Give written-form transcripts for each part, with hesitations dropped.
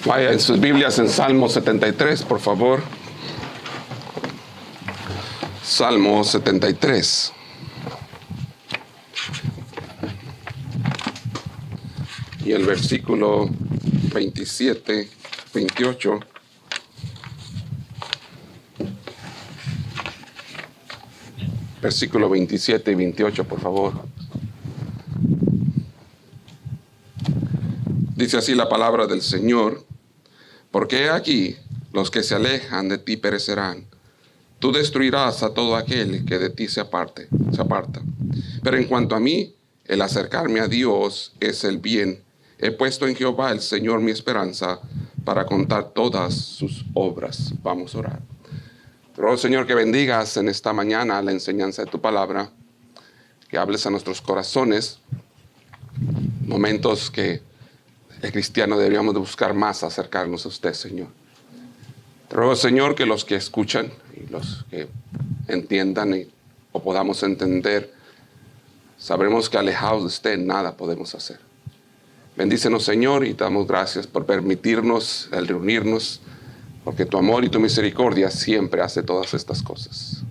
Vaya en sus Biblias en Salmo 73, por favor. Salmo 73. Y el versículo 27, 28. Versículo 27 y 28, por favor. Dice así la palabra del Señor: porque he aquí, los que se alejan de ti perecerán. Tú destruirás a todo aquel que de ti se aparta. Pero en cuanto a mí, el acercarme a Dios es el bien. He puesto en Jehová el Señor mi esperanza, para contar todas sus obras. Vamos a orar. Te ruego, Señor, que bendigas en esta mañana la enseñanza de tu palabra, que hables a nuestros corazones, momentos que el cristiano deberíamos de buscar más acercarnos a usted, Señor. Te ruego, Señor, que los que escuchan y los que entiendan o podamos entender, sabremos que alejados de usted nada podemos hacer. Bendícenos, Señor, y te damos gracias por permitirnos el reunirnos, porque tu amor y tu misericordia siempre hace todas estas cosas.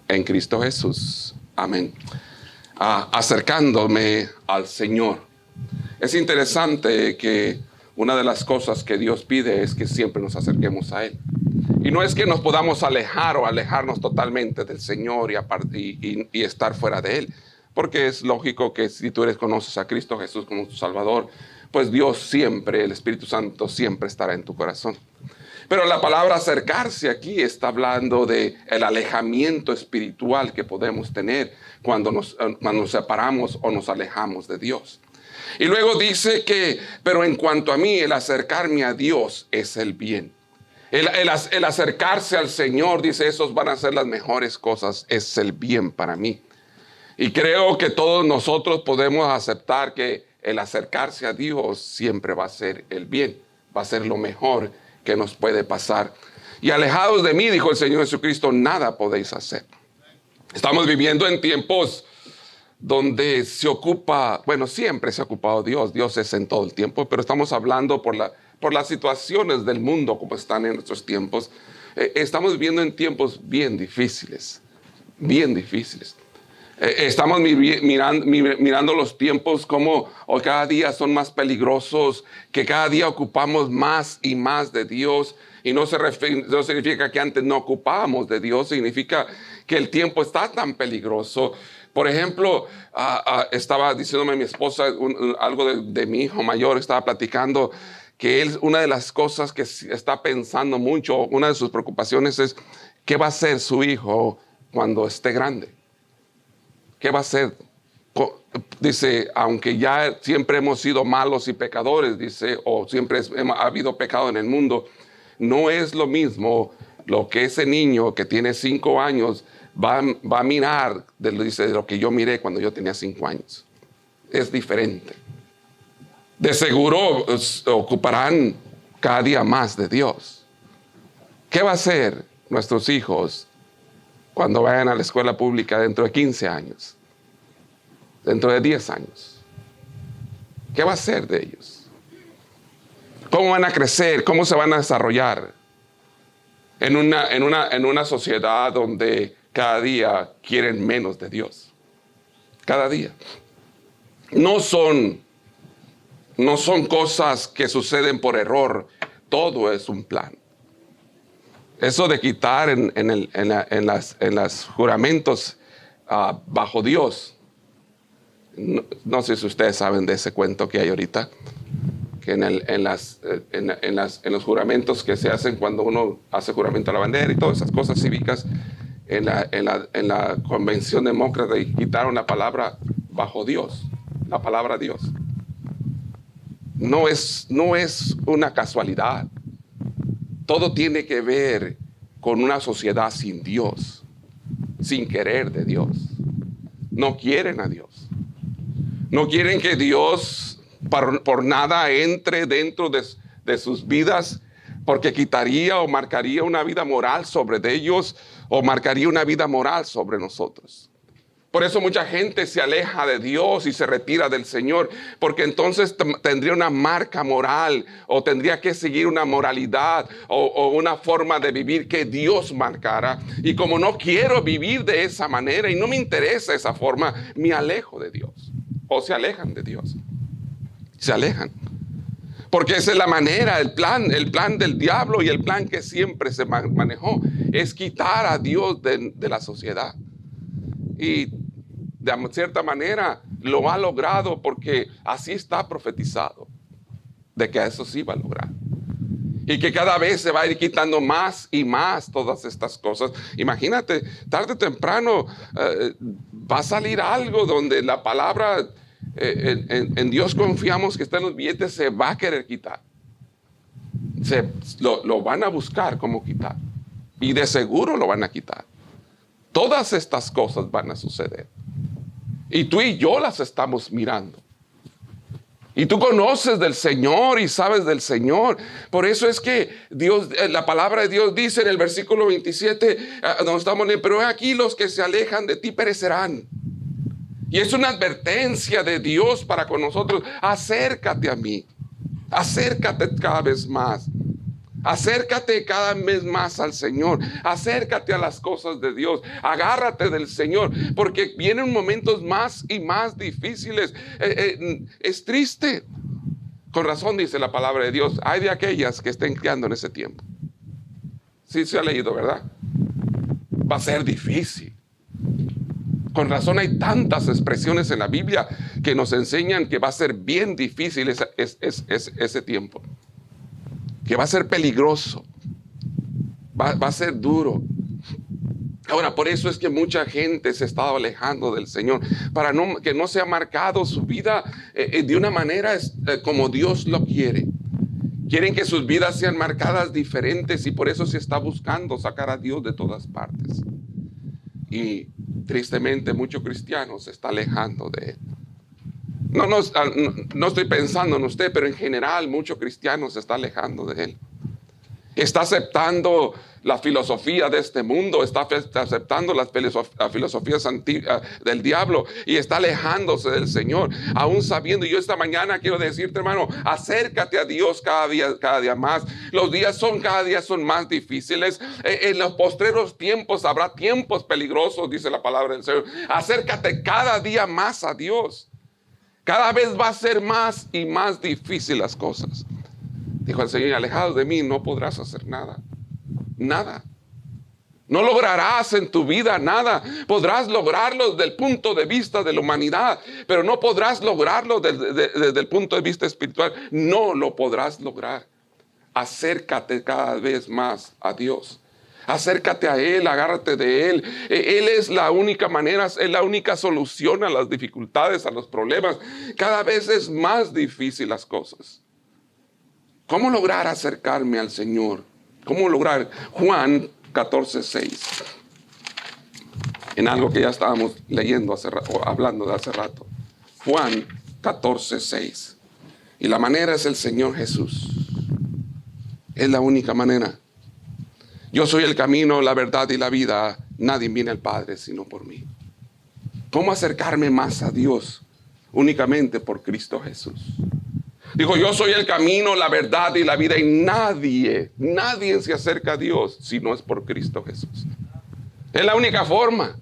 En Cristo Jesús. Amén. Acercándome al Señor. Es interesante que una de las cosas que Dios pide es que siempre nos acerquemos a Él. Y no es que nos podamos alejar o alejarnos totalmente del Señor y estar fuera de Él. Porque es lógico que si tú conoces a Cristo Jesús como tu Salvador, pues Dios siempre, el Espíritu Santo siempre estará en tu corazón. Pero la palabra acercarse aquí está hablando de el alejamiento espiritual que podemos tener cuando nos separamos o nos alejamos de Dios. Y luego dice que, pero en cuanto a mí, el acercarme a Dios es el bien. El acercarse al Señor, dice, esos van a ser las mejores cosas, es el bien para mí. Y creo que todos nosotros podemos aceptar que el acercarse a Dios siempre va a ser el bien, va a ser lo mejor que nos puede pasar. Y alejados de mí, dijo el Señor Jesucristo, nada podéis hacer. Estamos viviendo en tiempos donde se ocupa, siempre se ha ocupado Dios. Dios es en todo el tiempo, pero estamos hablando por las situaciones del mundo como están en nuestros tiempos. Estamos viviendo en tiempos bien difíciles, bien difíciles. Estamos mirando los tiempos como cada día son más peligrosos, que cada día ocupamos más y más de Dios. Y no significa que antes no ocupábamos de Dios, significa que el tiempo está tan peligroso. Por ejemplo, estaba diciéndome mi esposa algo de mi hijo mayor, estaba platicando que él, una de las cosas que está pensando mucho, una de sus preocupaciones es ¿qué va a hacer su hijo cuando esté grande? ¿Qué va a hacer? Dice, aunque ya siempre hemos sido malos y pecadores, dice, o siempre ha habido pecado en el mundo, no es lo mismo lo que ese niño que tiene 5 años va a mirar, dice, de lo que yo miré cuando yo tenía 5 años. Es diferente. De seguro ocuparán cada día más de Dios. ¿Qué va a hacer nuestros hijos cuando vayan a la escuela pública dentro de 15 años, dentro de 10 años? ¿Qué va a ser de ellos? ¿Cómo van a crecer? ¿Cómo se van a desarrollar? En una sociedad donde cada día quieren menos de Dios. Cada día. No son cosas que suceden por error. Todo es un plan. Eso de quitar en los juramentos bajo Dios. No sé si ustedes saben de ese cuento que hay ahorita, que en los juramentos que se hacen cuando uno hace juramento a la bandera y todas esas cosas cívicas, en la convención demócrata quitaron la palabra bajo Dios, la palabra Dios. No es una casualidad. Todo tiene que ver con una sociedad sin Dios, sin querer de Dios. No quieren a Dios. No quieren que Dios por nada entre dentro de sus vidas, porque quitaría o marcaría una vida moral sobre ellos o marcaría una vida moral sobre nosotros. Por eso mucha gente se aleja de Dios y se retira del Señor, porque entonces tendría una marca moral o tendría que seguir una moralidad o una forma de vivir que Dios marcara. Y como no quiero vivir de esa manera y no me interesa esa forma, me alejo de Dios. O se alejan de Dios. Se alejan. Porque esa es la manera, el plan del diablo y el plan que siempre se manejó es quitar a Dios de la sociedad. Y de cierta manera lo ha logrado porque así está profetizado de que eso sí va a lograr. Y que cada vez se va a ir quitando más y más todas estas cosas. Imagínate, tarde o temprano va a salir algo donde la palabra... en Dios confiamos que está en los billetes, se va a querer quitar. Lo van a buscar cómo quitar. Y de seguro lo van a quitar. Todas estas cosas van a suceder. Y tú y yo las estamos mirando. Y tú conoces del Señor y sabes del Señor. Por eso es que Dios, la palabra de Dios dice en el versículo 27, donde estamos leyendo, pero aquí los que se alejan de ti perecerán. Y es una advertencia de Dios para con nosotros. Acércate a mí. Acércate cada vez más. Acércate cada vez más al Señor. Acércate a las cosas de Dios. Agárrate del Señor. Porque vienen momentos más y más difíciles. Es triste. Con razón dice la palabra de Dios. Hay de aquellas que estén criando en ese tiempo. Sí se ha leído, ¿verdad? Va a ser difícil. Con razón hay tantas expresiones en la Biblia que nos enseñan que va a ser bien difícil ese tiempo. Que va a ser peligroso. Va a ser duro. Ahora, por eso es que mucha gente se está alejando del Señor. Para que no sea marcado su vida de una manera como Dios lo quiere. Quieren que sus vidas sean marcadas diferentes y por eso se está buscando sacar a Dios de todas partes. Y tristemente muchos cristianos se están alejando de Él. No estoy pensando en usted, pero en general muchos cristianos se están alejando de Él. Está aceptando la filosofía de este mundo, está aceptando las filosofías del diablo y está alejándose del Señor, aún sabiendo. Y yo esta mañana quiero decirte, hermano, acércate a Dios cada día más. Los días cada día son más difíciles. En los postreros tiempos habrá tiempos peligrosos, dice la palabra del Señor. Acércate cada día más a Dios. Cada vez va a ser más y más difícil las cosas. Dijo el Señor, alejados de mí no podrás hacer nada. Nada. No lograrás en tu vida nada. Podrás lograrlo desde el punto de vista de la humanidad, pero no podrás lograrlo desde el punto de vista espiritual. No lo podrás lograr. Acércate cada vez más a Dios. Acércate a Él, agárrate de Él. Él es la única manera, es la única solución a las dificultades, a los problemas. Cada vez es más difícil las cosas. ¿Cómo lograr acercarme al Señor? ¿Cómo lograr? Juan 14:6. En algo que ya estábamos leyendo o hablando de hace rato. Juan 14:6. Y la manera es el Señor Jesús. Es la única manera. Yo soy el camino, la verdad y la vida. Nadie viene al Padre sino por mí. ¿Cómo acercarme más a Dios? Únicamente por Cristo Jesús. Dijo, yo soy el camino, la verdad y la vida. Y nadie se acerca a Dios si no es por Cristo Jesús. Es la única forma.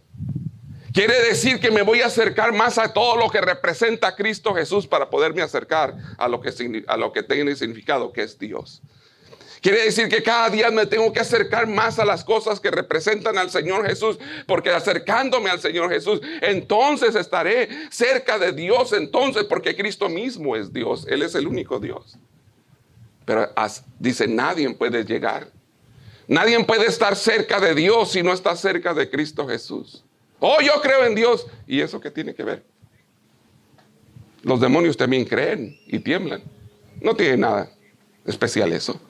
Quiere decir que me voy a acercar más a todo lo que representa a Cristo Jesús para poderme acercar a lo que tiene significado, que es Dios. Quiere decir que cada día me tengo que acercar más a las cosas que representan al Señor Jesús, porque acercándome al Señor Jesús, entonces estaré cerca de Dios, entonces, porque Cristo mismo es Dios, Él es el único Dios. Pero dice, nadie puede llegar, nadie puede estar cerca de Dios si no está cerca de Cristo Jesús. Oh, yo creo en Dios. ¿Y eso qué tiene que ver? Los demonios también creen y tiemblan. No tiene nada especial eso.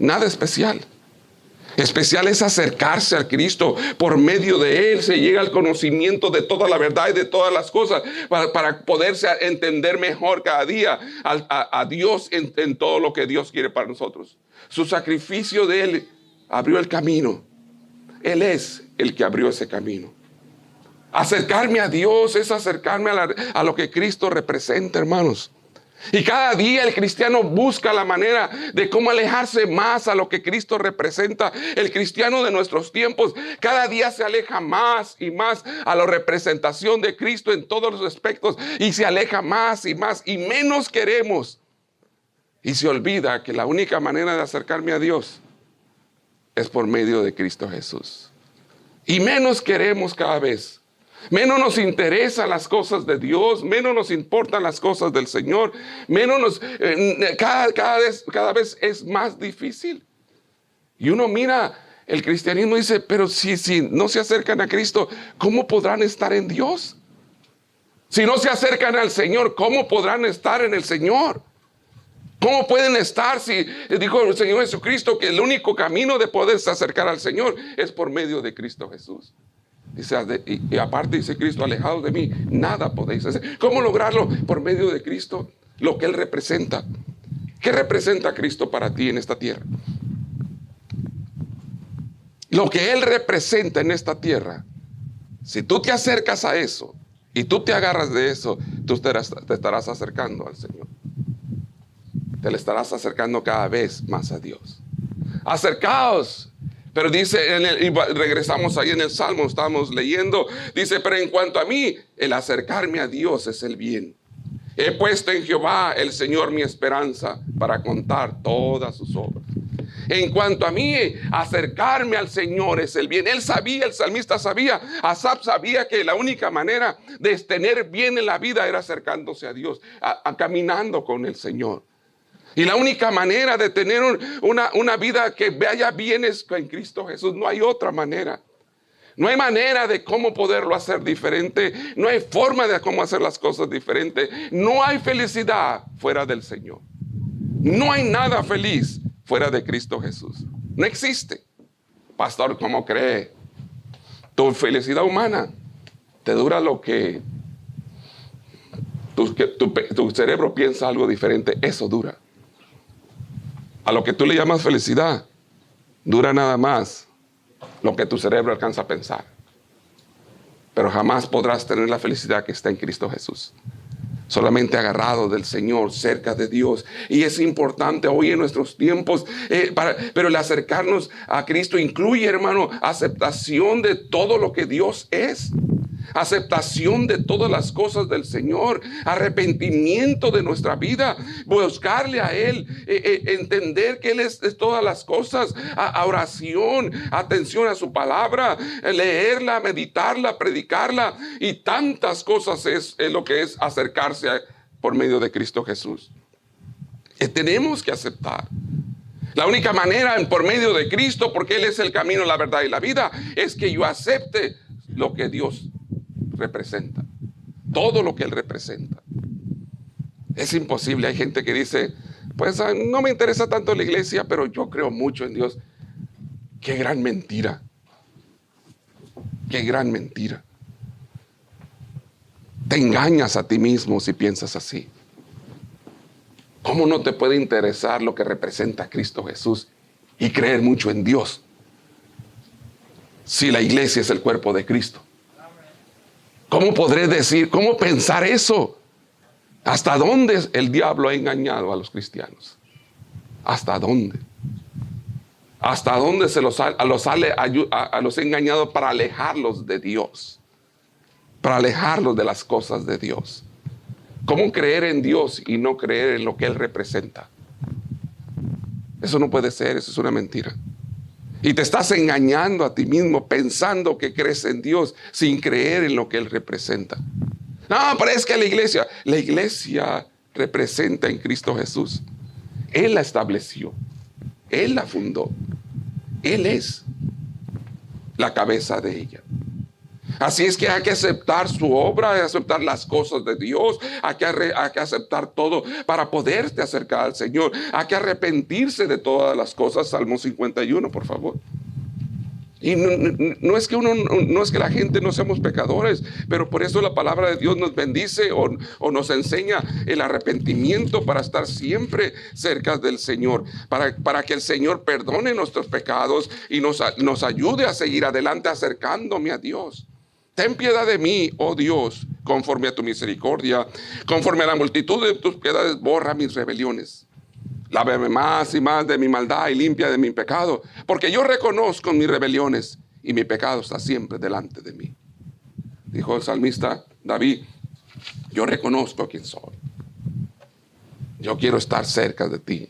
Nada especial. Especial es acercarse a Cristo. Por medio de Él se llega al conocimiento de toda la verdad y de todas las cosas para poderse entender mejor cada día a Dios en todo lo que Dios quiere para nosotros. Su sacrificio de Él abrió el camino. Él es el que abrió ese camino. Acercarme a Dios es acercarme a lo que Cristo representa, hermanos. Y cada día el cristiano busca la manera de cómo alejarse más a lo que Cristo representa. El cristiano de nuestros tiempos cada día se aleja más y más a la representación de Cristo en todos los aspectos. Y se aleja más y menos queremos. Y se olvida que la única manera de acercarme a Dios es por medio de Cristo Jesús. Y menos queremos cada vez. Menos nos interesan las cosas de Dios, menos nos importan las cosas del Señor, cada vez es más difícil. Y uno mira el cristianismo y dice, pero si no se acercan a Cristo, ¿cómo podrán estar en Dios? Si no se acercan al Señor, ¿cómo podrán estar en el Señor? ¿Cómo pueden estar si dijo el Señor Jesucristo que el único camino de poderse acercar al Señor es por medio de Cristo Jesús? Dice, y aparte dice Cristo, alejados de mí, nada podéis hacer. ¿Cómo lograrlo? Por medio de Cristo, lo que Él representa. ¿Qué representa Cristo para ti en esta tierra? Lo que Él representa en esta tierra, si tú te acercas a eso y tú te agarras de eso, tú te estarás acercando al Señor. Te le estarás acercando cada vez más a Dios. Acercaos. Pero dice, y regresamos ahí en el Salmo, estamos leyendo, dice, pero en cuanto a mí, el acercarme a Dios es el bien. He puesto en Jehová el Señor mi esperanza para contar todas sus obras. En cuanto a mí, acercarme al Señor es el bien. Él sabía, el salmista sabía, Asaf sabía que la única manera de tener bien en la vida era acercándose a Dios, caminando con el Señor. Y la única manera de tener una vida que vaya bien es en Cristo Jesús. No hay otra manera. No hay manera de cómo poderlo hacer diferente. No hay forma de cómo hacer las cosas diferentes. No hay felicidad fuera del Señor. No hay nada feliz fuera de Cristo Jesús. No existe. Pastor, ¿cómo cree? Tu felicidad humana te dura lo que tu cerebro piensa algo diferente. Eso dura. A lo que tú le llamas felicidad, dura nada más lo que tu cerebro alcanza a pensar. Pero jamás podrás tener la felicidad que está en Cristo Jesús. Solamente agarrado del Señor, cerca de Dios. Y es importante hoy en nuestros tiempos, pero el acercarnos a Cristo incluye, hermano, aceptación de todo lo que Dios es. Aceptación de todas las cosas del Señor, arrepentimiento de nuestra vida, buscarle a Él, entender que Él es todas las cosas, a oración, atención a su palabra, leerla, meditarla, predicarla y tantas cosas es lo que es acercarse por medio de Cristo Jesús. Tenemos que aceptar. La única manera por medio de Cristo, porque Él es el camino, la verdad y la vida, es que yo acepte lo que Dios representa, todo lo que Él representa. Es imposible. Hay gente que dice, pues no me interesa tanto la iglesia, pero yo creo mucho en Dios. Qué gran mentira. Qué gran mentira. Te engañas a ti mismo si piensas así. ¿Cómo no te puede interesar lo que representa Cristo Jesús y creer mucho en Dios si la iglesia es el cuerpo de Cristo? ¿Cómo podré decir, cómo pensar eso? ¿Hasta dónde el diablo ha engañado a los cristianos? ¿Hasta dónde? ¿Hasta dónde se los ha engañado para alejarlos de Dios? Para alejarlos de las cosas de Dios. ¿Cómo creer en Dios y no creer en lo que Él representa? Eso no puede ser, eso es una mentira. Y te estás engañando a ti mismo pensando que crees en Dios sin creer en lo que Él representa. No, pero es que la iglesia representa en Cristo Jesús. Él la estableció. Él la fundó. Él es la cabeza de ella. Así es que hay que aceptar su obra, hay que aceptar las cosas de Dios, hay que aceptar todo para poderte acercar al Señor. Hay que arrepentirse de todas las cosas. Salmo 51, por favor. Y no es que la gente no seamos pecadores, pero por eso la palabra de Dios nos bendice o nos enseña el arrepentimiento para estar siempre cerca del Señor, para que el Señor perdone nuestros pecados y nos ayude a seguir adelante acercándome a Dios. Ten piedad de mí, oh Dios, conforme a tu misericordia, conforme a la multitud de tus piedades, borra mis rebeliones. Lávame más y más de mi maldad y limpia de mi pecado, porque yo reconozco mis rebeliones y mi pecado está siempre delante de mí. Dijo el salmista David, yo reconozco quién soy. Yo quiero estar cerca de ti.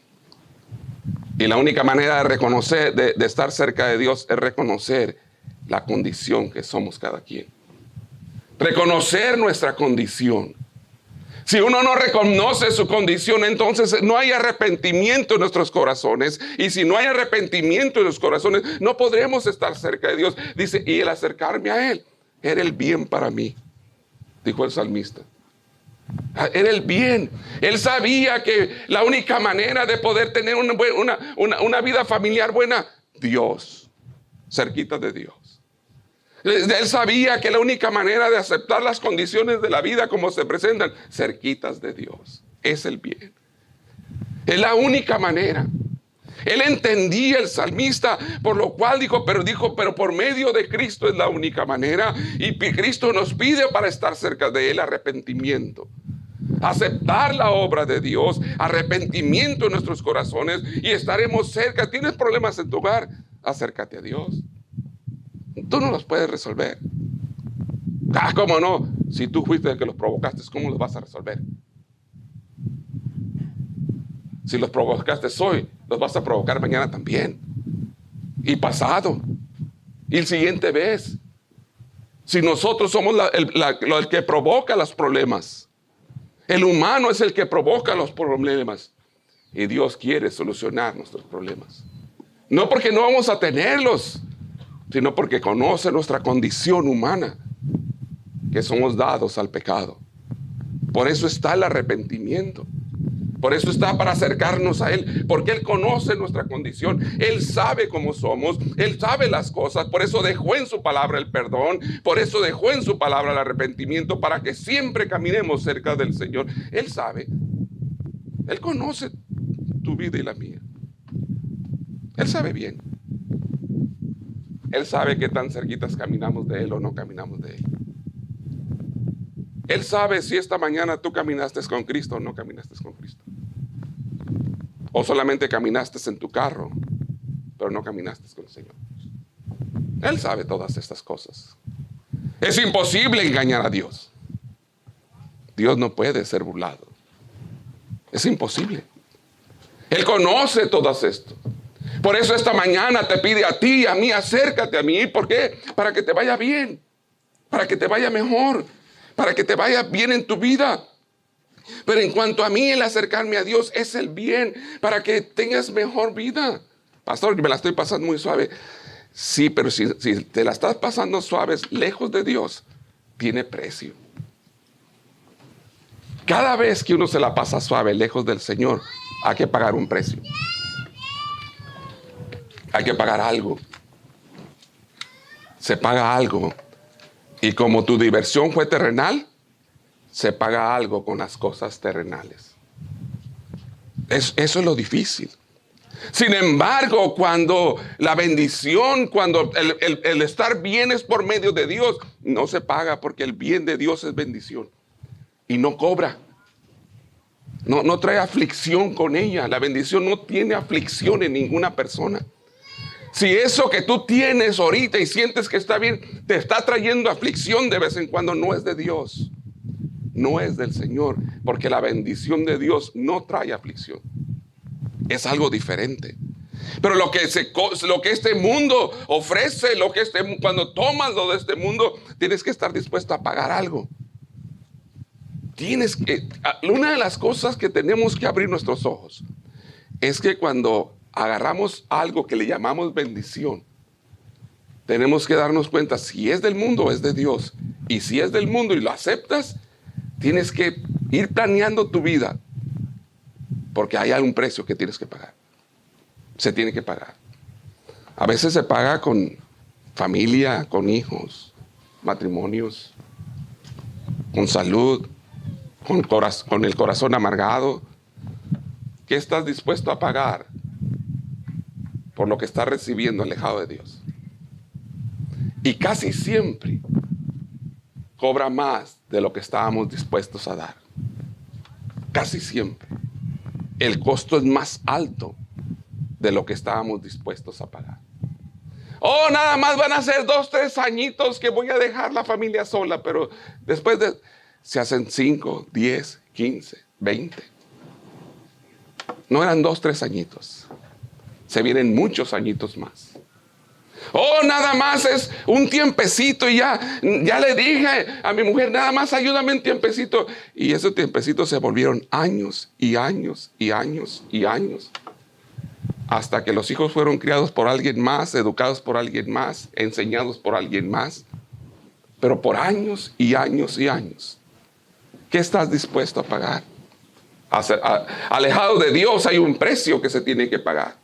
Y la única manera de reconocer, de estar cerca de Dios es reconocer la condición que somos cada quien. Reconocer nuestra condición. Si uno no reconoce su condición, entonces no hay arrepentimiento en nuestros corazones. Y si no hay arrepentimiento en los corazones, no podremos estar cerca de Dios. Dice, y el acercarme a Él era el bien para mí, dijo el salmista. Era el bien. Él sabía que la única manera de poder tener una vida familiar buena, Dios, cerquita de Dios. Él sabía que la única manera de aceptar las condiciones de la vida como se presentan, cerquitas de Dios, es el bien. Es la única manera. Él entendía, el salmista, por lo cual dijo, pero por medio de Cristo es la única manera. Y Cristo nos pide para estar cerca de Él arrepentimiento. Aceptar la obra de Dios, arrepentimiento en nuestros corazones y estaremos cerca. ¿Tienes problemas en tu hogar? Acércate a Dios. Tú no los puedes resolver. ¿Cómo no? Si tú fuiste el que los provocaste, ¿cómo los vas a resolver? Si los provocaste hoy, los vas a provocar mañana también. Y pasado. Y el siguiente vez. Si nosotros somos el que provoca los problemas. El humano es el que provoca los problemas. Y Dios quiere solucionar nuestros problemas. No porque no vamos a tenerlos, sino porque conoce nuestra condición humana, que somos dados al pecado. Por eso está el arrepentimiento. Por eso está para acercarnos a Él, porque Él conoce nuestra condición. Él sabe cómo somos, Él sabe las cosas. Por eso dejó en su palabra el perdón, por eso dejó en su palabra el arrepentimiento, para que siempre caminemos cerca del Señor. Él sabe, Él conoce tu vida y la mía. Él sabe bien. Él sabe qué tan cerquitas caminamos de Él o no caminamos de Él. Él sabe si esta mañana tú caminaste con Cristo o no caminaste con Cristo. O solamente caminaste en tu carro, pero no caminaste con el Señor. Él sabe todas estas cosas. Es imposible engañar a Dios. Dios no puede ser burlado. Es imposible. Él conoce todo esto. Por eso esta mañana te pide a ti y a mí, acércate a mí. ¿Por qué? Para que te vaya bien, para que te vaya mejor, para que te vaya bien en tu vida. Pero en cuanto a mí, el acercarme a Dios es el bien, para que tengas mejor vida. Pastor, me la estoy pasando muy suave. Sí, pero si te la estás pasando suave, lejos de Dios, tiene precio. Cada vez que uno se la pasa suave, lejos del Señor, hay que pagar un precio. Hay que pagar algo. Se paga algo. Y como tu diversión fue terrenal, se paga algo con las cosas terrenales. Eso es lo difícil. Sin embargo, cuando la bendición, cuando el estar bien es por medio de Dios, no se paga, porque el bien de Dios es bendición. Y no cobra. No trae aflicción con ella. La bendición no tiene aflicción en ninguna persona. Si eso que tú tienes ahorita y sientes que está bien, te está trayendo aflicción de vez en cuando, no es de Dios. No es del Señor, porque la bendición de Dios no trae aflicción. Es algo diferente. Pero lo que este mundo ofrece, cuando tomas lo de este mundo, tienes que estar dispuesto a pagar algo. Una de las cosas que tenemos que abrir nuestros ojos es que cuando agarramos algo que le llamamos bendición, tenemos que darnos cuenta si es del mundo o es de Dios. Y si es del mundo y lo aceptas, tienes que ir planeando tu vida, porque hay algún precio que tienes que pagar. Se tiene que pagar. A veces se paga con familia, con hijos, matrimonios, con salud, con el corazón amargado. ¿Qué estás dispuesto a pagar por lo que estás recibiendo alejado de Dios? Y casi siempre cobra más de lo que estábamos dispuestos a dar. Casi siempre. El costo es más alto de lo que estábamos dispuestos a pagar. Oh, nada más van a ser 2, 3 añitos que voy a dejar la familia sola, pero después se hacen 5, 10, 15, 20. No eran 2, 3 añitos. Se vienen muchos añitos más. Oh, nada más es un tiempecito y ya le dije a mi mujer, nada más ayúdame un tiempecito. Y esos tiempecitos se volvieron años y años y años y años. Hasta que los hijos fueron criados por alguien más, educados por alguien más, enseñados por alguien más. Pero por años y años y años. ¿Qué estás dispuesto a pagar? Alejado de Dios hay un precio que se tiene que pagar.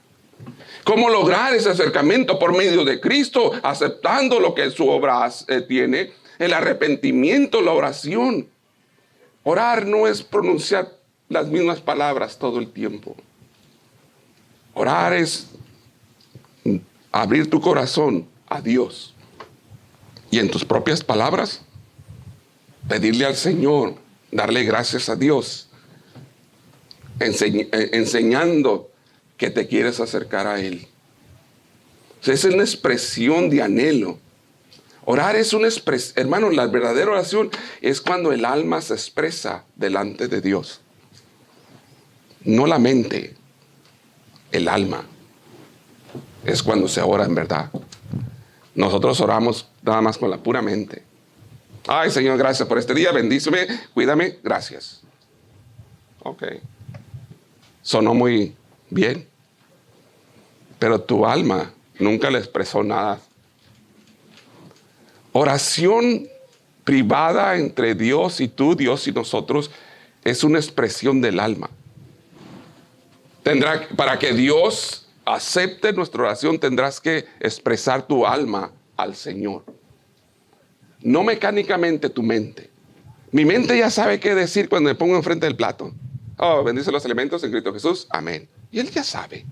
¿Cómo lograr ese acercamiento? Por medio de Cristo, aceptando lo que su obra tiene, el arrepentimiento, la oración. Orar no es pronunciar las mismas palabras todo el tiempo. Orar es abrir tu corazón a Dios y en tus propias palabras pedirle al Señor, darle gracias a Dios, enseñando que te quieres acercar a Él. Esa es una expresión de anhelo. Orar es una expresión, hermano, la verdadera oración es cuando el alma se expresa delante de Dios. No la mente, el alma. Es cuando se ora en verdad. Nosotros oramos nada más con la pura mente. Ay, Señor, gracias por este día, bendíceme, cuídame, gracias. Ok. Sonó muy bien. Pero tu alma nunca le expresó nada. Oración privada entre Dios y tú, Dios y nosotros, es una expresión del alma. Para que Dios acepte nuestra oración, tendrás que expresar tu alma al Señor. No mecánicamente tu mente. Mi mente ya sabe qué decir cuando me pongo enfrente del plato. Oh, bendice los alimentos en Cristo Jesús. Amén. Y Él ya sabe.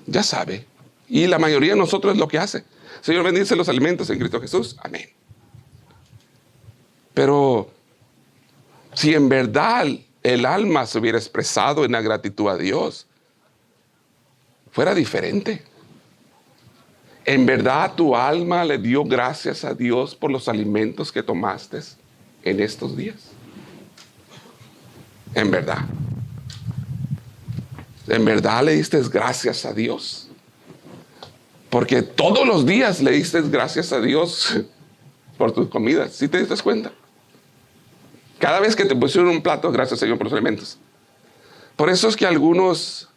Ya sabe. Y la mayoría de nosotros es lo que hace. Señor, bendice los alimentos en Cristo Jesús. Amén. Pero si en verdad el alma se hubiera expresado en la gratitud a Dios, fuera diferente. En verdad tu alma le dio gracias a Dios por los alimentos que tomaste en estos días. En verdad. En verdad le diste gracias a Dios. Porque todos los días le diste gracias a Dios por tus comidas. ¿Sí te diste cuenta? Cada vez que te pusieron un plato, gracias Señor por los alimentos. Por eso es que algunos,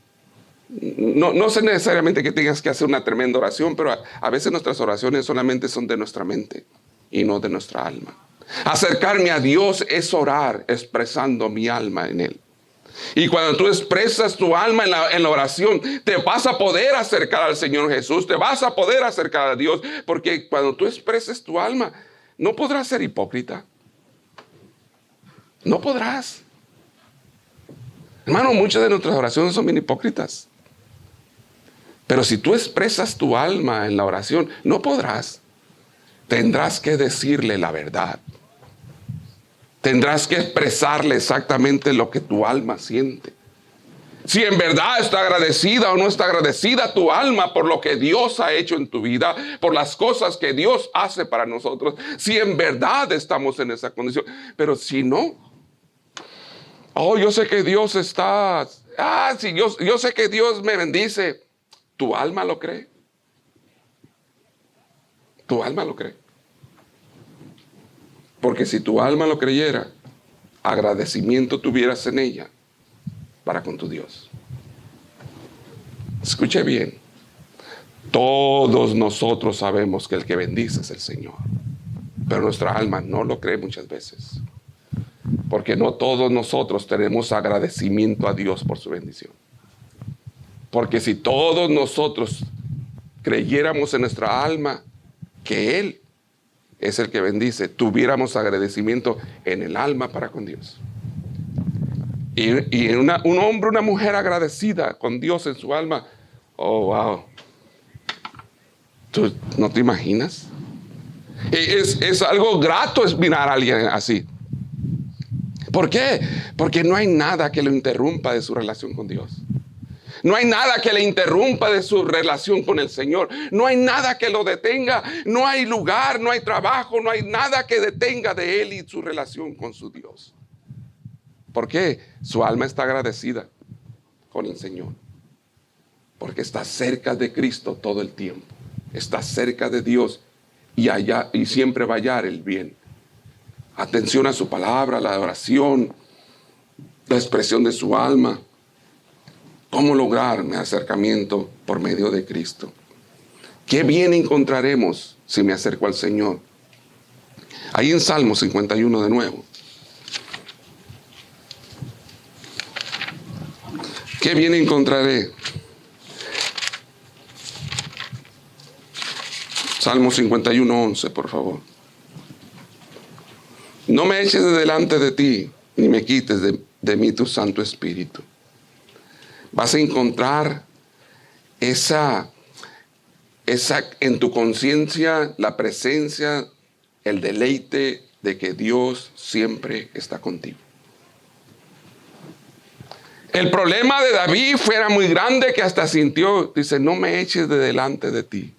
no sé necesariamente que tengas que hacer una tremenda oración, pero a veces nuestras oraciones solamente son de nuestra mente y no de nuestra alma. Acercarme a Dios es orar expresando mi alma en Él. Y cuando tú expresas tu alma en la oración, te vas a poder acercar al Señor Jesús, te vas a poder acercar a Dios, porque cuando tú expreses tu alma, no podrás ser hipócrita. No podrás. Hermano, muchas de nuestras oraciones son bien hipócritas. Pero si tú expresas tu alma en la oración, no podrás. Tendrás que decirle la verdad. Tendrás que expresarle exactamente lo que tu alma siente. Si en verdad está agradecida o no está agradecida tu alma por lo que Dios ha hecho en tu vida, por las cosas que Dios hace para nosotros, si en verdad estamos en esa condición. Pero si no, yo sé que Dios está, sí, yo sé que Dios me bendice. ¿Tu alma lo cree? ¿Tu alma lo cree? Porque si tu alma lo creyera, agradecimiento tuvieras en ella para con tu Dios. Escuche bien. Todos nosotros sabemos que el que bendice es el Señor. Pero nuestra alma no lo cree muchas veces. Porque no todos nosotros tenemos agradecimiento a Dios por su bendición. Porque si todos nosotros creyéramos en nuestra alma que Él es el que bendice, tuviéramos agradecimiento en el alma para con Dios. Y un hombre, una mujer agradecida con Dios en su alma, oh wow. ¿Tú no te imaginas? Es algo grato mirar a alguien así. ¿Por qué? Porque no hay nada que lo interrumpa de su relación con Dios. No hay nada que le interrumpa de su relación con el Señor. No hay nada que lo detenga. No hay lugar, no hay trabajo, no hay nada que detenga de él y su relación con su Dios. ¿Por qué? Su alma está agradecida con el Señor. Porque está cerca de Cristo todo el tiempo. Está cerca de Dios y siempre va a hallar el bien. Atención a su palabra, la oración, la expresión de su alma. ¿Cómo lograr mi acercamiento por medio de Cristo? ¿Qué bien encontraremos si me acerco al Señor? Ahí en Salmo 51 de nuevo. ¿Qué bien encontraré? Salmo 51, 11, por favor. No me eches de delante de ti, ni me quites de mí tu Santo Espíritu. Vas a encontrar esa en tu conciencia, la presencia, el deleite de que Dios siempre está contigo. El problema de David era muy grande que hasta sintió, dice, no me eches de delante de ti.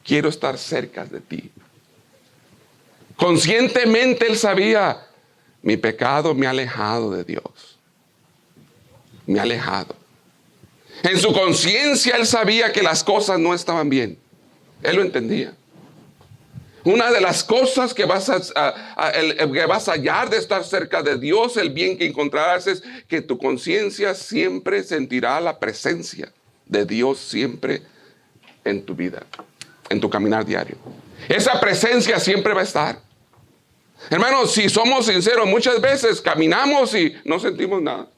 Quiero estar cerca de ti. Conscientemente él sabía, mi pecado me ha alejado de Dios. Me ha alejado. En su conciencia él sabía que las cosas no estaban bien. Él lo entendía. Una de las cosas que vas a hallar de estar cerca de Dios, el bien que encontrarás, es que tu conciencia siempre sentirá la presencia de Dios siempre en tu vida, en tu caminar diario. Esa presencia siempre va a estar. Hermanos, si somos sinceros, muchas veces caminamos y no sentimos nada.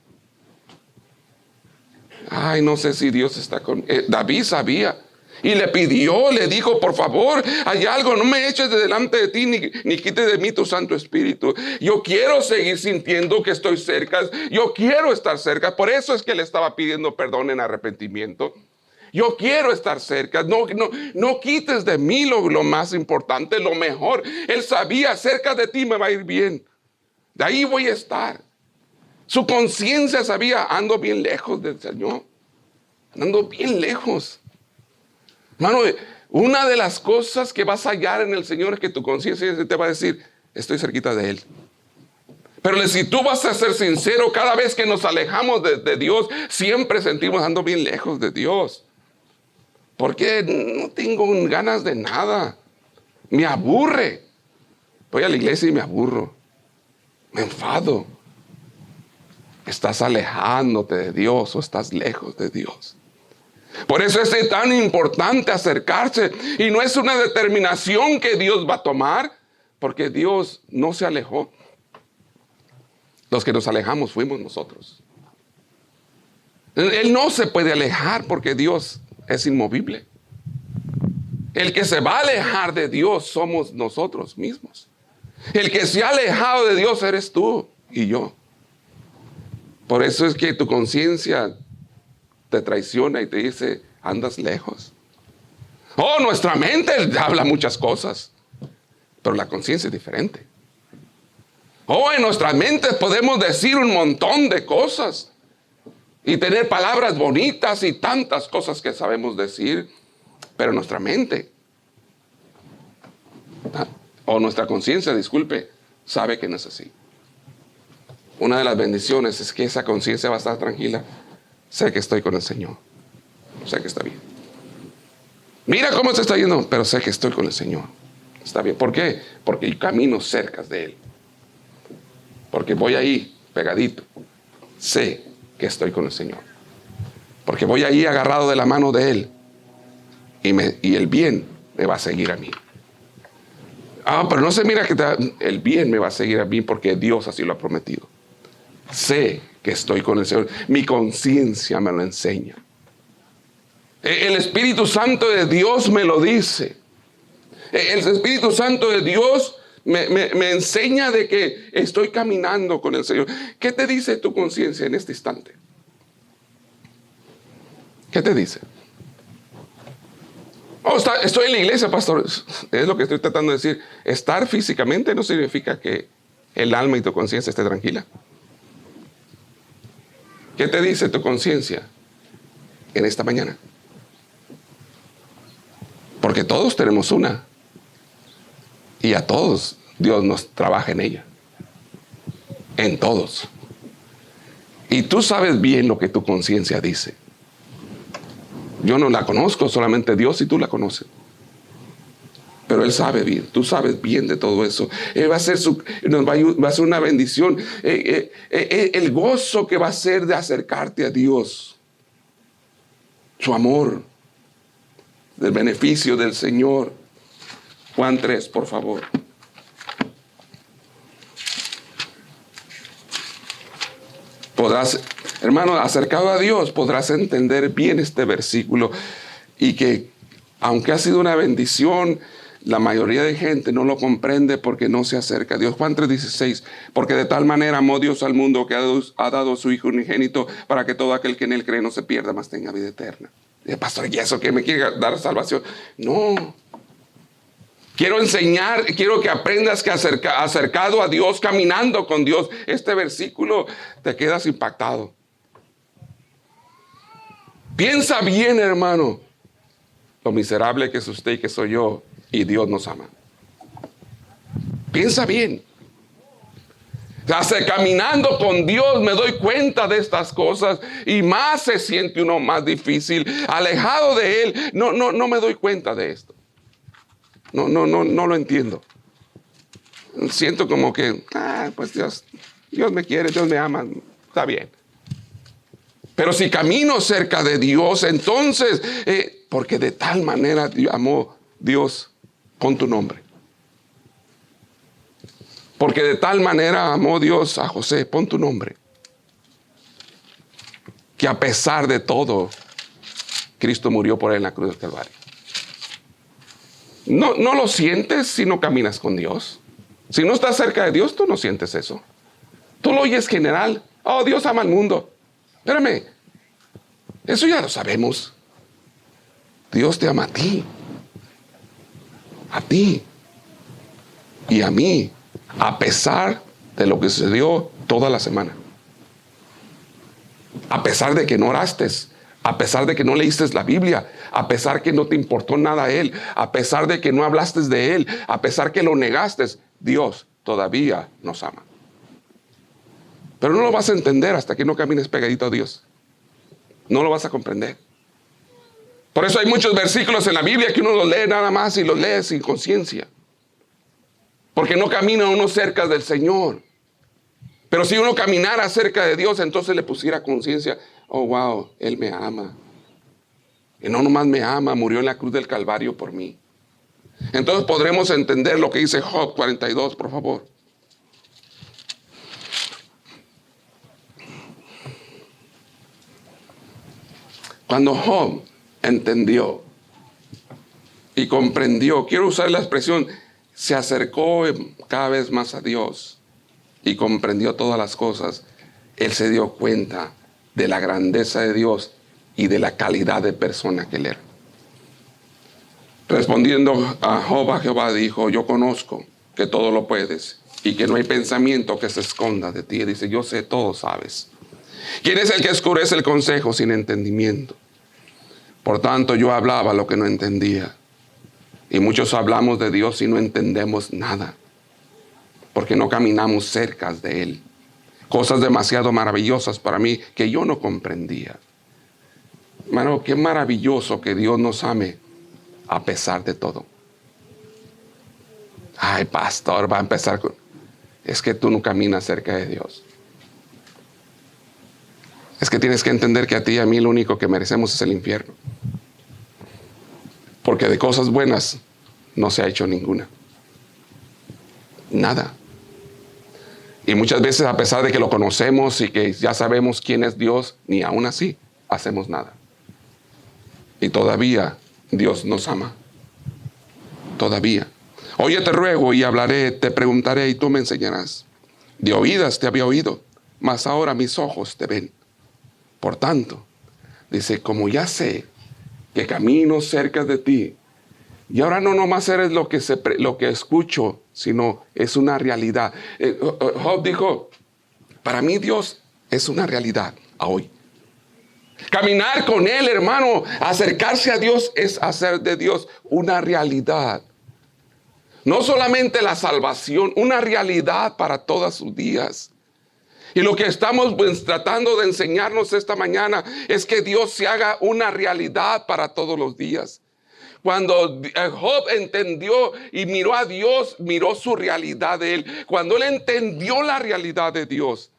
Ay, no sé si Dios está con... David sabía y le pidió, le dijo, por favor, hay algo, no me eches de delante de ti, ni quites de mí tu Santo Espíritu. Yo quiero seguir sintiendo que estoy cerca, yo quiero estar cerca. Por eso es que le estaba pidiendo perdón en arrepentimiento. Yo quiero estar cerca, no quites de mí lo más importante, lo mejor. Él sabía, cerca de ti me va a ir bien, de ahí voy a estar. Su conciencia sabía, ando bien lejos del Señor. Ando bien lejos. Hermano, una de las cosas que vas a hallar en el Señor es que tu conciencia te va a decir, estoy cerquita de Él. Pero si tú vas a ser sincero, cada vez que nos alejamos de Dios, siempre sentimos, ando bien lejos de Dios. Porque no tengo ganas de nada. Me aburre. Voy a la iglesia y me aburro. Me enfado. ¿Estás alejándote de Dios o estás lejos de Dios? Por eso es tan importante acercarse. Y no es una determinación que Dios va a tomar, porque Dios no se alejó. Los que nos alejamos fuimos nosotros. Él no se puede alejar porque Dios es inmovible. El que se va a alejar de Dios somos nosotros mismos. El que se ha alejado de Dios eres tú y yo. Por eso es que tu conciencia te traiciona y te dice, andas lejos. Oh, nuestra mente habla muchas cosas, pero la conciencia es diferente. Oh, en nuestras mentes podemos decir un montón de cosas y tener palabras bonitas y tantas cosas que sabemos decir, pero nuestra mente, o nuestra conciencia, disculpe, sabe que no es así. Una de las bendiciones es que esa conciencia va a estar tranquila. Sé que estoy con el Señor. Sé que está bien. Mira cómo se está yendo, pero sé que estoy con el Señor. Está bien. ¿Por qué? Porque hay caminos cerca de Él. Porque voy ahí, pegadito. Sé que estoy con el Señor. Porque voy ahí agarrado de la mano de Él. Y el bien me va a seguir a mí. Pero no se mira que el bien me va a seguir a mí porque Dios así lo ha prometido. Sé que estoy con el Señor. Mi conciencia me lo enseña. El Espíritu Santo de Dios me lo dice. El Espíritu Santo de Dios me enseña de que estoy caminando con el Señor. ¿Qué te dice tu conciencia en este instante? ¿Qué te dice? Oh, estoy en la iglesia, pastor. Es lo que estoy tratando de decir. Estar físicamente no significa que el alma y tu conciencia esté tranquila. ¿Qué te dice tu conciencia en esta mañana? Porque todos tenemos una. Y a todos Dios nos trabaja en ella. En todos. Y tú sabes bien lo que tu conciencia dice. Yo no la conozco, solamente Dios y tú la conoces. Pero Él sabe bien, tú sabes bien de todo eso. Él va a ser va a ser una bendición. El gozo que va a ser de acercarte a Dios. Su amor. Del beneficio del Señor. Juan 3, por favor. Podrás, hermano, acercado a Dios, podrás entender bien este versículo. Y que, aunque ha sido una bendición, la mayoría de gente no lo comprende porque no se acerca a Dios. Juan 3:16, porque de tal manera amó Dios al mundo que ha dado a su Hijo unigénito para que todo aquel que en Él cree no se pierda, mas tenga vida eterna. Pastor, ¿y eso que me quiere dar salvación? No. Quiero enseñar, quiero que aprendas que acercado a Dios, caminando con Dios, este versículo te quedas impactado. Piensa bien, hermano, lo miserable que es usted y que soy yo, y Dios nos ama. Piensa bien. Caminando con Dios me doy cuenta de estas cosas y más se siente uno más difícil. Alejado de Él, no me doy cuenta de esto. No lo entiendo. Siento como que, pues Dios me quiere, Dios me ama, está bien. Pero si camino cerca de Dios, entonces, porque de tal manera amó Dios, pon tu nombre. Porque de tal manera amó Dios a José, pon tu nombre. Que a pesar de todo, Cristo murió por él en la cruz del Calvario. No lo sientes si no caminas con Dios. Si no estás cerca de Dios, tú no sientes eso. Tú lo oyes general. Oh, Dios ama al mundo. Espérame. Eso ya lo sabemos. Dios te ama a ti. A ti. Y a mí. A pesar de lo que sucedió toda la semana. A pesar de que no oraste. A pesar de que no leíste la Biblia, a pesar que no te importó nada a Él, a pesar de que no hablaste de Él, a pesar que lo negaste, Dios todavía nos ama. Pero no lo vas a entender hasta que no camines pegadito a Dios. No lo vas a comprender. Por eso hay muchos versículos en la Biblia que uno los lee nada más y los lee sin conciencia. Porque no camina uno cerca del Señor. Pero si uno caminara cerca de Dios, entonces le pusiera conciencia. Oh, wow, Él me ama. Y no nomás me ama, murió en la cruz del Calvario por mí. Entonces podremos entender lo que dice Job 42, por favor. Cuando Job entendió y comprendió, quiero usar la expresión, se acercó cada vez más a Dios y comprendió todas las cosas, él se dio cuenta de la grandeza de Dios y de la calidad de persona que él era. Respondiendo a Job, a Jehová dijo, yo conozco que todo lo puedes y que no hay pensamiento que se esconda de ti. Dice, yo sé, todo sabes. ¿Quién es el que oscurece el consejo sin entendimiento? Por tanto, yo hablaba lo que no entendía. Y muchos hablamos de Dios y no entendemos nada. Porque no caminamos cerca de Él. Cosas demasiado maravillosas para mí que yo no comprendía. Hermano, qué maravilloso que Dios nos ame a pesar de todo. Ay, pastor, va a empezar con... Es que tú no caminas cerca de Dios. Es que tienes que entender que a ti y a mí lo único que merecemos es el infierno. Porque de cosas buenas no se ha hecho ninguna. Nada. Y muchas veces, a pesar de que lo conocemos y que ya sabemos quién es Dios, ni aún así hacemos nada. Y todavía Dios nos ama. Todavía. Oye, te ruego y hablaré, te preguntaré y tú me enseñarás. De oídas te había oído, mas ahora mis ojos te ven. Por tanto, dice, como ya sé que camino cerca de ti, Y ahora no nomás eres lo que escucho, sino es una realidad. Job dijo, para mí Dios es una realidad a hoy. Caminar con Él, hermano, acercarse a Dios es hacer de Dios una realidad. No solamente la salvación, una realidad para todos sus días. Y lo que estamos tratando de enseñarnos esta mañana es que Dios se haga una realidad para todos los días. Cuando Job entendió y miró a Dios, miró su realidad de Él. Cuando él entendió la realidad de Dios,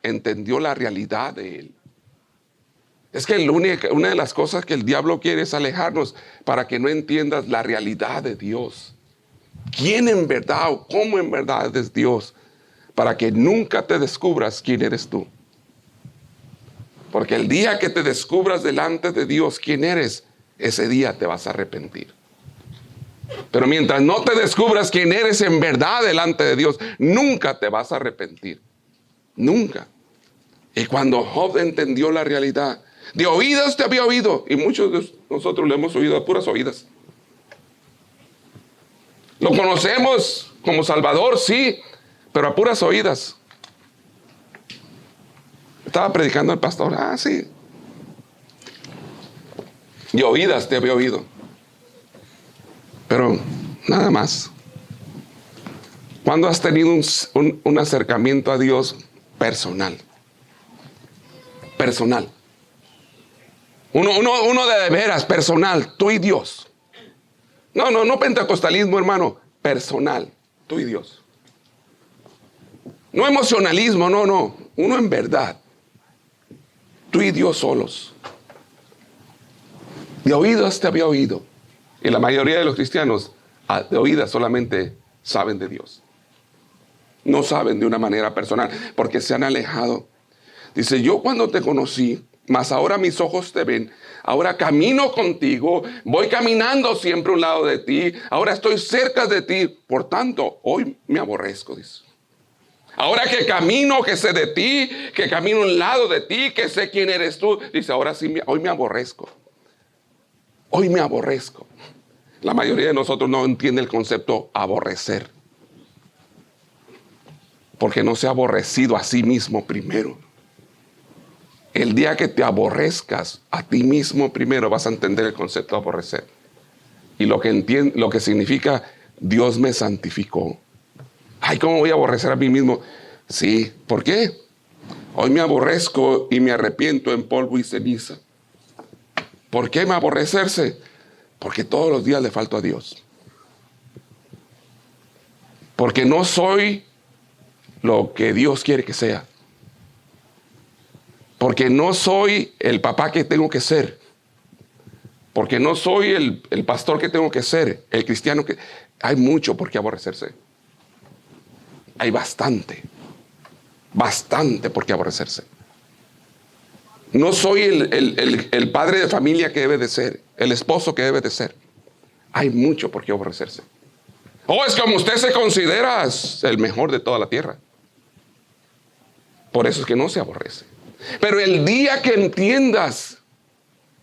entendió la realidad de Él. Es que una de las cosas que el diablo quiere es alejarnos para que no entiendas la realidad de Dios. ¿Quién en verdad o cómo en verdad es Dios? Para que nunca te descubras quién eres tú. Porque el día que te descubras delante de Dios quién eres, ese día te vas a arrepentir. Pero mientras no te descubras quién eres en verdad delante de Dios, nunca te vas a arrepentir. Nunca. Y cuando Job entendió la realidad, de oídas te había oído, y muchos de nosotros lo hemos oído a puras oídas. Lo conocemos como Salvador, sí, pero a puras oídas. Estaba predicando el pastor, sí. De oídas te había oído. Pero nada más. ¿Cuándo has tenido un acercamiento a Dios personal? Personal. Uno de veras, personal, tú y Dios. No pentecostalismo, hermano. Personal, tú y Dios. No emocionalismo, no. Uno en verdad. Tú y Dios solos. De oídas te había oído. Y la mayoría de los cristianos, de oídas solamente saben de Dios. No saben de una manera personal, porque se han alejado. Dice, yo cuando te conocí, mas ahora mis ojos te ven, ahora camino contigo, voy caminando siempre a un lado de ti, ahora estoy cerca de ti, por tanto, hoy me aborrezco, dice. Ahora que camino, que sé de ti, que camino a un lado de ti, que sé quién eres tú, dice, ahora sí, hoy me aborrezco. Hoy me aborrezco. La mayoría de nosotros no entiende el concepto aborrecer, porque no se ha aborrecido a sí mismo primero. El día que te aborrezcas a ti mismo primero vas a entender el concepto de aborrecer. Y lo que significa Dios me santificó. Ay, ¿cómo voy a aborrecer a mí mismo? Sí, ¿por qué? Hoy me aborrezco y me arrepiento en polvo y ceniza. ¿Por qué me aborrecerse? Porque todos los días le falto a Dios. Porque no soy lo que Dios quiere que sea. Porque no soy el papá que tengo que ser. Porque no soy el pastor que tengo que ser. El cristiano que... Hay mucho por qué aborrecerse. Hay bastante por qué aborrecerse. No soy el padre de familia que debe de ser. El esposo que debe de ser. Hay mucho por qué aborrecerse. Es como usted se considera el mejor de toda la tierra. Por eso es que no se aborrece. Pero el día que entiendas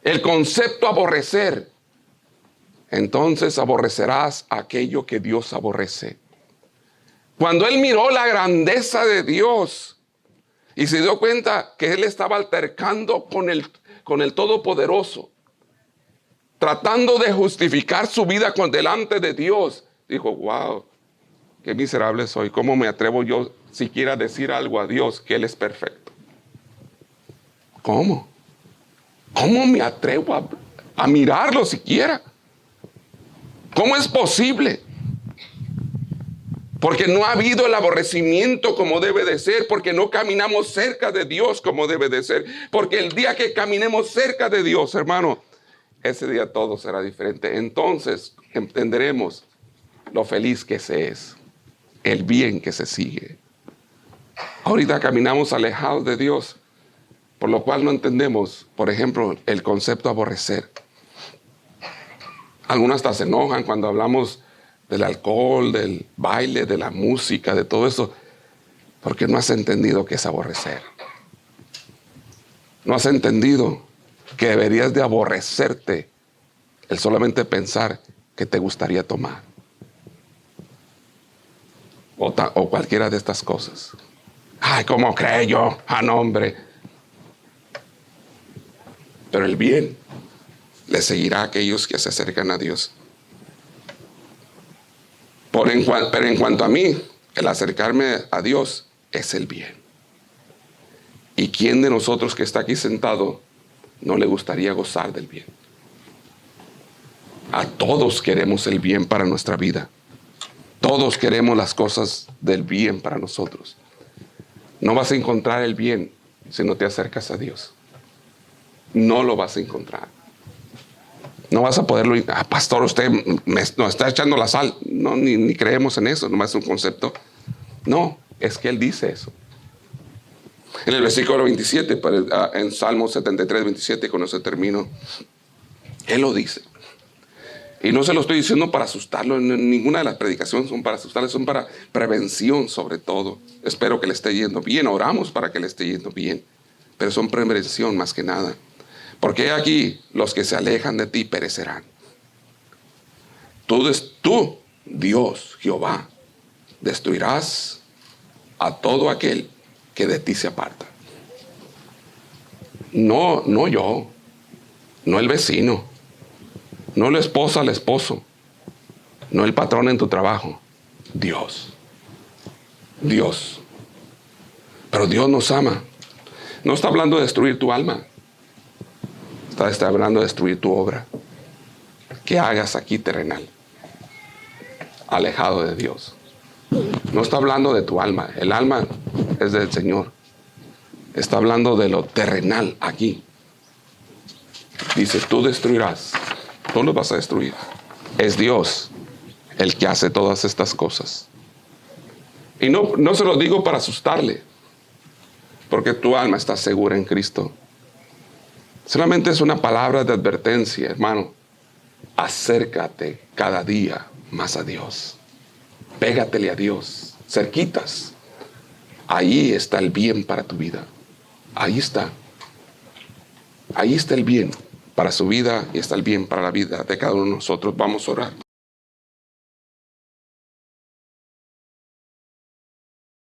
el concepto aborrecer, entonces aborrecerás aquello que Dios aborrece. Cuando él miró la grandeza de Dios y se dio cuenta que él estaba altercando con el Todopoderoso, tratando de justificar su vida delante de Dios, dijo, wow, qué miserable soy. ¿Cómo me atrevo yo siquiera a decir algo a Dios que Él es perfecto? ¿Cómo? ¿Cómo me atrevo a mirarlo siquiera? ¿Cómo es posible? Porque no ha habido el aborrecimiento como debe de ser, porque no caminamos cerca de Dios como debe de ser. Porque el día que caminemos cerca de Dios, hermano, ese día todo será diferente. Entonces entenderemos lo feliz que se es, el bien que se sigue. Ahorita caminamos alejados de Dios, por lo cual no entendemos, por ejemplo, el concepto aborrecer. Algunos hasta se enojan cuando hablamos del alcohol, del baile, de la música, de todo eso, porque no has entendido qué es aborrecer. No has entendido que deberías de aborrecerte el solamente pensar que te gustaría tomar. O cualquiera de estas cosas. Ay, ¿cómo cree yo? Ah, no, hombre. Pero el bien le seguirá a aquellos que se acercan a Dios. Pero en cuanto a mí, el acercarme a Dios es el bien. ¿Y quién de nosotros que está aquí sentado no le gustaría gozar del bien? A todos queremos el bien para nuestra vida. Todos queremos las cosas del bien para nosotros. No vas a encontrar el bien si no te acercas a Dios. No lo vas a encontrar. No vas a poderlo. Pastor, usted nos está echando la sal. No, ni creemos en eso. No es un concepto. No, es que Él dice eso. En el versículo 27, en Salmo 73, 27, con eso termino. Él lo dice. Y no se lo estoy diciendo para asustarlo. Ninguna de las predicaciones son para asustarlo, son para prevención sobre todo. Espero que le esté yendo bien. Oramos para que le esté yendo bien. Pero son prevención más que nada. Porque aquí los que se alejan de ti perecerán. Tú, Dios, Jehová, destruirás a todo aquel que de ti se aparta. No yo, no el vecino, no la esposa al esposo, no el patrón en tu trabajo. Dios. Pero Dios nos ama. No está hablando de destruir tu alma. Está hablando de destruir tu obra. Que hagas aquí terrenal. Alejado de Dios. No está hablando de tu alma. El alma es del Señor. Está hablando de lo terrenal aquí. Dice, tú destruirás. Tú lo vas a destruir. Es Dios el que hace todas estas cosas. Y no se lo digo para asustarle. Porque tu alma está segura en Cristo. Solamente es una palabra de advertencia, hermano. Acércate cada día más a Dios. Pégatele a Dios. Cerquitas. Ahí está el bien para tu vida. Ahí está. Ahí está el bien para su vida y está el bien para la vida de cada uno de nosotros. Vamos a orar.